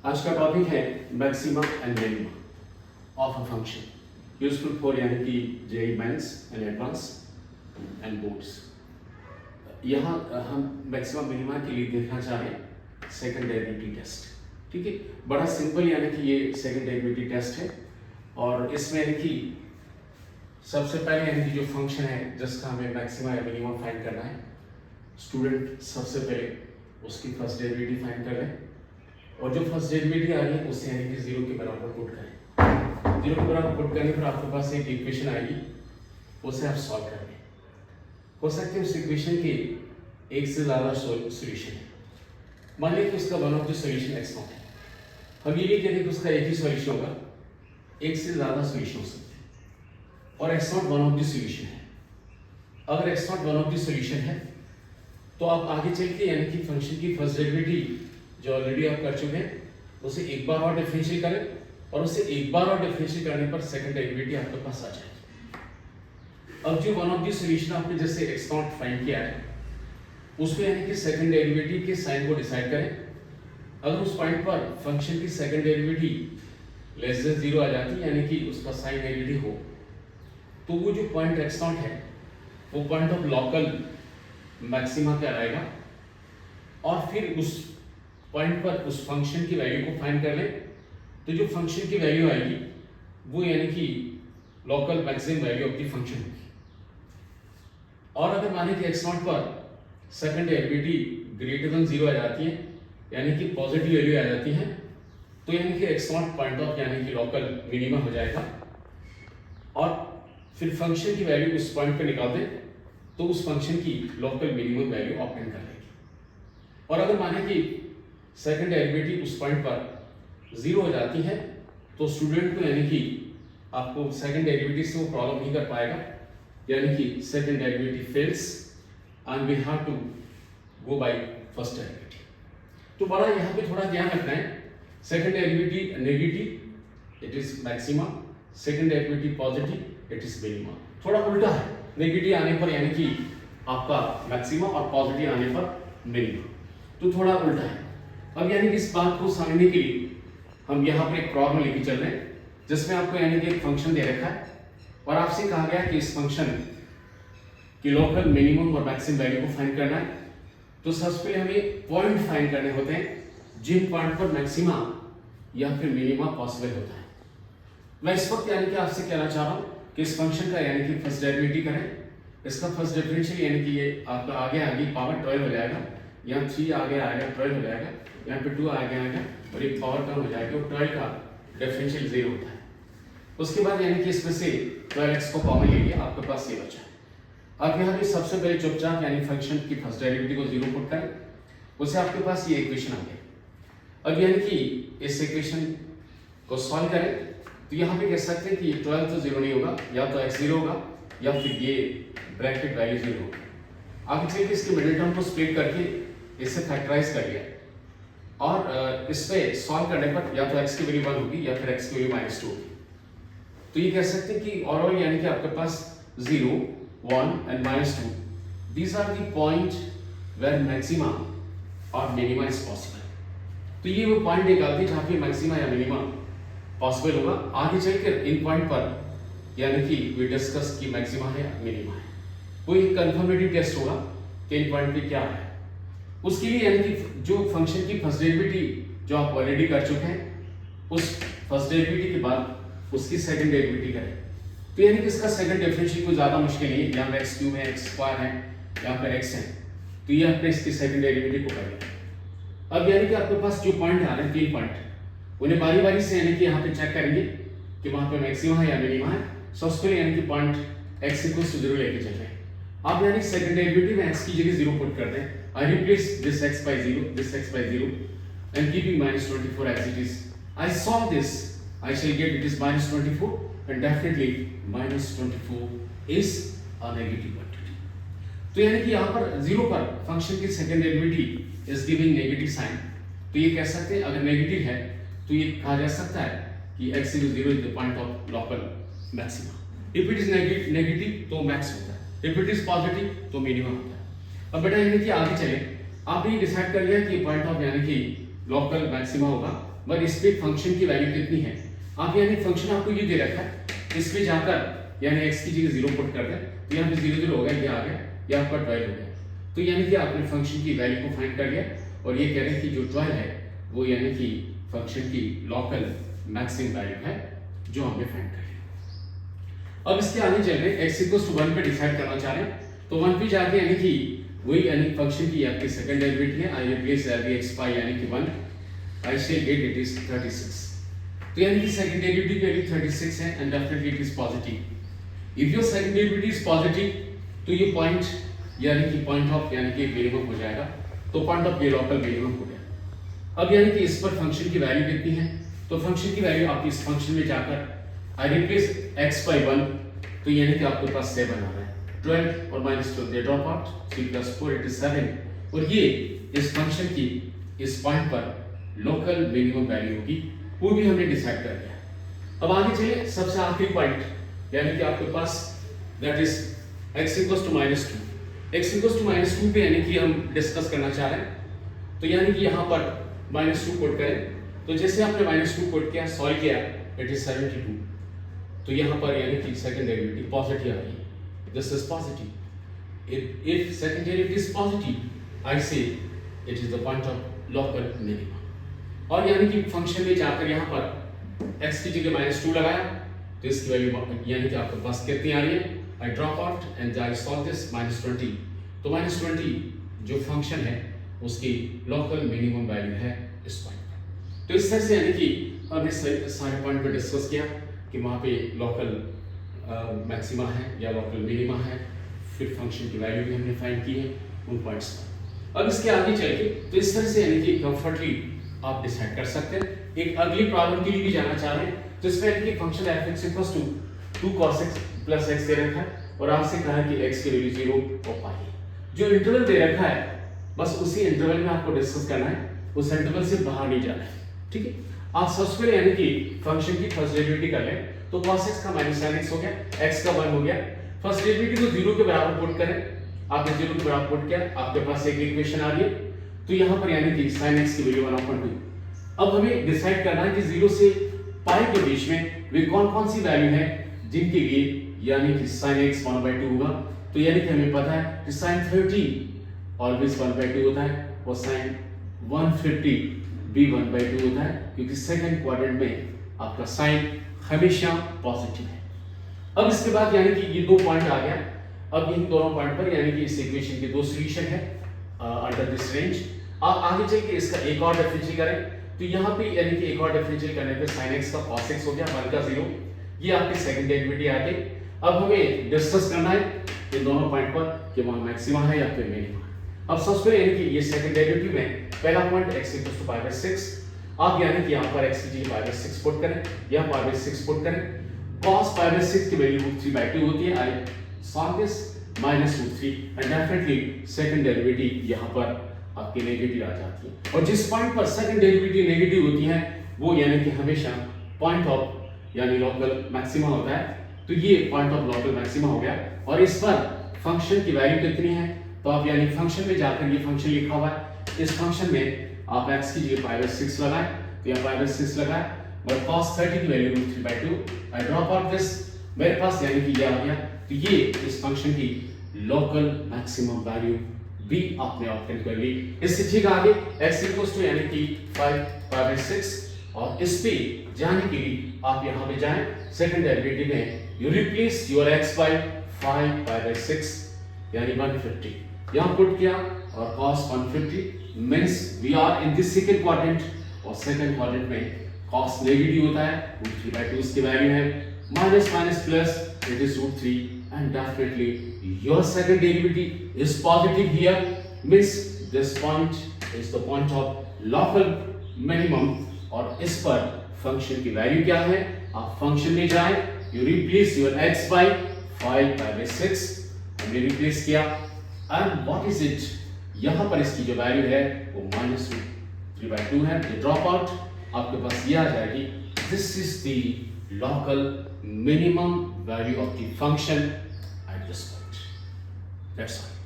आज का टॉपिक है maxima and minima of a function useful for यानी कि JEE mains and advance and boards. यहाँ हम मैक्सिमा मिनिमा के लिए देखना चाह रहे हैं सेकंड डेरिवेटिव टेस्ट। ठीक है, बड़ा सिंपल यानी कि ये सेकंड डेरिवेटिव टेस्ट है और इसमें यानी कि सबसे पहले यानी कि जो फंक्शन है जिसका हमें मैक्सिमा या मिनिमा फाइंड करना है, स्टूडेंट सबसे पहले उसकी फर्स्ट डेरिवेटिव फाइंड कर लें और जो फर्स्ट डेरिवेटिव आ रही है उसे यानी कि जीरो के बराबर पुट करें। जीरो के बराबर पुट करने पर आपके पास एक इक्वेशन आएगी, उसे आप सॉल्व कर लें। हो सकते है उस इक्वेशन के एक से ज़्यादा सॉल्यूशन है। मान लीजिए कि उसका one of the solution x not है। हम ये नहीं कहते कि उसका एक ही सॉल्यूशन होगा, एक से ज़्यादा सॉल्यूशन हो सकते हैं और x not one of the solution है। अगर x not one of the solution है तो आप आगे चल के यानी कि फंक्शन की फर्स्ट डेरिवेटिव जो ऑलरेडी आप कर चुके हैं उसे एक बार और डिफरेंशिएट करें और उसे एक बार और डिफरेंशिएट करने पर सेकंड डेरिवेटिव आपके पास आ जाएगी। अब जो वन ऑफ द सॉल्यूशन आपने जैसे एक्स नॉट फाइंड किया है उसमें यानी कि सेकंड डेरिवेटिव के साइन को डिसाइड करें। अगर उस पॉइंट पर फंक्शन की second derivative less than zero आ जाती है यानी कि उसका साइन नेगेटिव हो तो वो जो पॉइंट एक्स नॉट है वो पॉइंट ऑफ लोकल मैक्सिमा कहलाएगा और फिर उस पॉइंट पर उस फंक्शन की वैल्यू को फाइंड कर लें तो जो फंक्शन की वैल्यू आएगी वो यानी कि local maximum value of the function होगी। और अगर माने कि एक्स नॉट पर second derivative greater than zero आ जाती है यानी कि पॉजिटिव वैल्यू आ जाती है तो यानी कि एक्स नॉट पॉइंट ऑफ यानी कि लोकल मिनिमा हो जाएगा और फिर फंक्शन की वैल्यू उस पॉइंट पर निकाल दें तो उस फंक्शन की लोकल मिनिमम वैल्यू ऑब्टेन कर लेगी। और अगर माने कि सेकंड डेरिवेटिव उस पॉइंट पर जीरो हो जाती है तो स्टूडेंट को यानी कि आपको सेकंड डेरिवेटिव से वो प्रॉब्लम नहीं कर पाएगा यानी कि second derivative fails and we have to go by first derivative. तो बड़ा यहाँ पे थोड़ा ध्यान रखना है, second derivative negative it is maxima, second derivative positive it is minima. थोड़ा उल्टा है, नेगेटिव आने पर यानी कि आपका मैक्सिमा और पॉजिटिव आने पर मिनिमा, तो थोड़ा उल्टा है। अब यानी कि इस बात को समझने के लिए हम यहाँ पर एक प्रॉब्लम लेके चल रहे हैं जिसमें आपको यानी कि एक फंक्शन दे रखा है और आपसे कहा गया कि इस फंक्शन की लोकल मिनिमम और मैक्सिमम वैल्यू को फाइंड करना है। तो सबसे पहले हमें पॉइंट फाइंड करने होते हैं जिन पॉइंट पर मैक्सिमा या फिर मिनिमा पॉसिबल होता है। मैं इस वक्त यानी कि आपसे कहना चाह रहा हूँ कि इस फंक्शन का यानी कि फर्स्ट डेरिवेटिव करें, इसका फर्स्ट डिफरेंशियल यानी कि ये आपका आगे पावर 12 हो जाएगा, यहाँ 3 आगे आएगा 12 हो जाएगा, यहाँ पे 2 आगे आएगा और एक पावर कम हो जाएगा और 12 का डिफरेंशियल 0 होता है। उसके बाद यानी कि इसमें से 12x को कॉमन ले लिया, आपके पास ये बचा है। अब यहाँ पे सबसे पहले चुपचाप यानी फंक्शन की फर्स्ट डेरिवेटिव को 0 पुट करें, उससे आपके पास ये इक्वेशन आ गई। अब यानी कि इस इक्वेशन को सॉल्व करें तो यहाँ पे कह सकते हैं कि 12 तो 0 नहीं होगा, या तो x 0 होगा या फिर ये ब्रैकेट वैल्यू 0 होगा। आगे चलिए इसके मिडिल टर्म को स्प्लिट करके इससे फैक्टराइज कर लिया और इस पे सॉल्व करने पर या तो x की वैल्यू 1 होगी या फिर x की वैल्यू -2 होगी। तो ये कह सकते हैं कि ओवरऑल यानी कि आपके पास 0, 1 and -2 these are the point where maxima और मिनिमा इज पॉसिबल। तो ये वो पॉइंट निकालते हैं जहाँ पे मैक्सिमा या मिनिमा पॉसिबल होगा। आगे चलकर इन पॉइंट पर यानी कि वी डिस्कस की मैक्सिमा है या मिनिमा है, वो एक कंफर्मेटिव टेस्ट होगा कि इन पॉइंट पे क्या है। उसके लिए यानी कि जो फंक्शन की फर्स्ट डेरिवेटिव जो आप ऑलरेडी कर चुके हैं उस फर्स्ट डेरिवेटिव के बाद उसकी सेकंड डेरिवेटिव करें तो यानी कि इसका सेकंड डिफरेंशियल कोई ज़्यादा मुश्किल नहीं है। यहाँ पे x क्यूब है, x स्क्वायर है, यहाँ पर x है, तो ये आपने इसकी सेकंड डेरिवेटिव को करें। अब यानी कि आपके पास जो पॉइंट आ रहे हैं 3 पॉइंट, उन्हें बारी बारी से यानी कि यहाँ पे चेक करेंगे कि वहाँ पे मैक्सिमा है या मिनिमा है। सो उसके लिए यानी कि पॉइंट x इक्वल्स टू 0 लेके चल रहे हैं। आप यानी सेकंड डेरिवेटिव में x की जगह 0 पुट कर दें। I replace this x by 0, this x by 0 and keeping -24 as it is. I solve this, I shall get it is -24 and definitely -24 is a negative quantity. तो यानी कि यहाँ पर 0 पर फंक्शन की second derivative is giving negative sign, तो ये कह सकते हैं अगर नेगेटिव है तो ये कहा जा सकता है कि x equals 0 is the point of local maxima. If it is negative तो max होता है, if it is positive तो minimum होता है। अब बेटा यानी कि आगे चले, आपने डिसाइड कर लिया कि पॉइंट ऑफ यानी कि लोकल मैक्सिमा होगा, मगर इस पे फंक्शन की वैल्यू कितनी है। आप यानी फंक्शन आपको ये दे रखा है, इस पे जाकर यानी x की जगह 0 पुट कर दें तो यहाँ पे 0 0 हो गया, ये आ गया, ये आपका 12 हो गया। तो यानी कि आपने फंक्शन की वैल्यू को फाइंड कर लिया और ये कह रहे हैं कि जो 12 है वो यानी कि फंक्शन की लोकल मैक्सिमम वैल्यू है जो हमने फाइंड कर लिया। अब इसके आगे चल रहे x इक्वल्स टू 1 पे डिसाइड करना चाह रहे हैं, तो 1 पे जाके यानी कि वही यानी फंक्शन की आपकी सेकंड डेरिवेटिव है, आई रिप्लेस x बाय यानी कि 1, I shall get it is 36. तो यानी कि सेकंड डेरिवेटिव की वैल्यू 36 है and definitely it is positive. If your second derivative is positive तो ये पॉइंट यानी कि पॉइंट ऑफ यानी कि मिनिमम हो जाएगा, तो पॉइंट ऑफ ये लोकल मिनिमम हो गया। अब यानी कि इस पर फंक्शन की वैल्यू कितनी है, तो फंक्शन की वैल्यू आप इस फंक्शन में जाकर आई रिप्लेस x बाय 1, तो यानी कि आपके पास 7 आ रहा है, 12 और -12 they drop out, 3 + 4 it is 7, और ये इस फंक्शन की इस पॉइंट पर लोकल मिनिमम वैल्यू होगी, वो भी हमने डिसाइड कर लिया। अब आगे चलिए सबसे आखिरी पॉइंट यानी कि आपके पास that is x equals to -2, x equals to -2 पे यानी कि हम डिस्कस करना चाह रहे हैं। तो यानी कि यहाँ पर -2 पुट करें, तो जैसे आपने -2 पुट किया, सॉल्व किया, इट इज 72, तो यहाँ पर यानी कि सेकंड डेरिवेटिव पॉजिटिव आ रही है, this is positive. If second derivative is positive I say it is the point of local minimum. और यानी कि फंक्शन में जाकर यहाँ पर x की जगह -2 लगाया, तो इसकी वैल्यू यानी कि आपके पास कितनी आ रही है, I drop out and I solve this -20, तो -20 जो फंक्शन है उसकी लोकल मिनिमम वैल्यू है इस पॉइंट। तो इस तरह से यानी कि हमने सारे पॉइंट पे डिस्कस किया कि वहाँ पे लोकल मैक्सिमा है या लोकल मिनिमा है, फिर फंक्शन की वैल्यू भी हमने फाइंड की है उन पॉइंट्स पर। अब इसके आगे चल के तो इस तरह से यानी कि कंफर्टली आप डिसाइड कर सकते हैं। एक अगली प्रॉब्लम के लिए भी जाना चाह रहे हैं, तो इसमें यानी कि function f(x) equals to 2 cos x plus x दे रखा है और आपसे कहा है कि x की वैल्यू 0 और पाई, जो इंटरवल दे रखा है बस उसी इंटरवल में आपको डिस्कस करना है, उस इंटरवल से बाहर नहीं जाना है, ठीक है। आप सबसे पहले यानी कि फंक्शन की फर्स्ट डेरिवेटिव कर लें, तो cos x का -sin x हो गया, x का 1 हो गया, फर्स्ट डेरिवेटिव को 0 के बराबर पुट करें, आपने 0 के बराबर पुट किया, आपके पास एक इक्वेशन आ रही है, तो यहाँ पर यानी कि sin x की वैल्यू 1/2। अब हमें डिसाइड करना है कि 0 से पाई के बीच में वे कौन-कौन सी वैल्यू है जिनके लिए यानी कि sin x 1/2 होगा। तो यानी कि हमें पता है कि sin 30 ऑलवेज 1/2 होता है और sin 150 भी 1/2 होता है, क्योंकि सेकंड क्वाड्रेंट में आपका साइन हमेशा पॉजिटिव है। अब इसके बाद यानी कि ये 2 पॉइंट आ गया, अब इन दोनों पॉइंट पर यानी कि इस इक्वेशन के 2 सॉल्यूशन है अंडर दिस रेंज। आप आगे चल के इसका एक और डिफरेंशिएट करें, तो यहाँ पे यानी कि एक और डिफरेंशिएट करने पे sin x का cos x हो गया 1 का 0, ये आपकी सेकंड डेरिवेटिव आ गई। अब हमें डिस्कस करना है इन दोनों पॉइंट पर कि वहाँ मैक्सिमा है या फिर मिनिमा। अब सबसे पहले यानी कि ये सेकंड डेरिवेटिव में पहला पॉइंट x = π/6, आप यानी कि यहाँ पर x की जगह π/6 पुट करें या π/6 पुट करें, cos π/6 की वैल्यू √3/2 होती है, आई solve this -√3 and definitely second derivative यहाँ पर आपकी नेगेटिव आ जाती है, और जिस पॉइंट पर सेकंड डेरिवेटिव नेगेटिव होती है वो यानी कि हमेशा पॉइंट ऑफ यानी लोकल मैक्सिमा होता है। तो ये पॉइंट ऑफ लोकल मैक्सिमा हो गया, और इस पर फंक्शन की वैल्यू कितनी है, तो आप यानी फंक्शन में जाकर ये फंक्शन लिखा हुआ है, इस फंक्शन में आप x की जगह π/6 लगाएं, तो यहाँ π/6 लगाएं, और cos 30 की value √3/2, I drop out this, मेरे पास यानी कि ये आ गया। तो ये इस फंक्शन की लोकल मैक्सिमम वैल्यू भी आपने ऑब्टेन कर ली। इससे ठीक आगे x इक्वल्स टू यानी कि 5/6, और इस पे जाने के लिए आप यहाँ पे जाएं, सेकंड डेरिवेटिव में you replace your x by 5/6 यानी 150 यहाँ पुट किया, और cos 150 means we are in this second quadrant, और सेकंड क्वाड्रेंट में cos नेगेटिव होता है, √3/2 इसकी वैल्यू है, minus minus plus it is √3, and definitely your second derivative is positive here, means this point is the point of local minimum, और इस पर function की वैल्यू क्या है, आप फंक्शन में जाएं, you replace your x by 5/6, हमने रिप्लेस किया, and what is it, यहाँ पर इसकी जो वैल्यू है वो -√3/2 है, ये ड्रॉप आउट, आपके पास ये आ जाएगी, this is the local minimum value of the function at this point. That's all.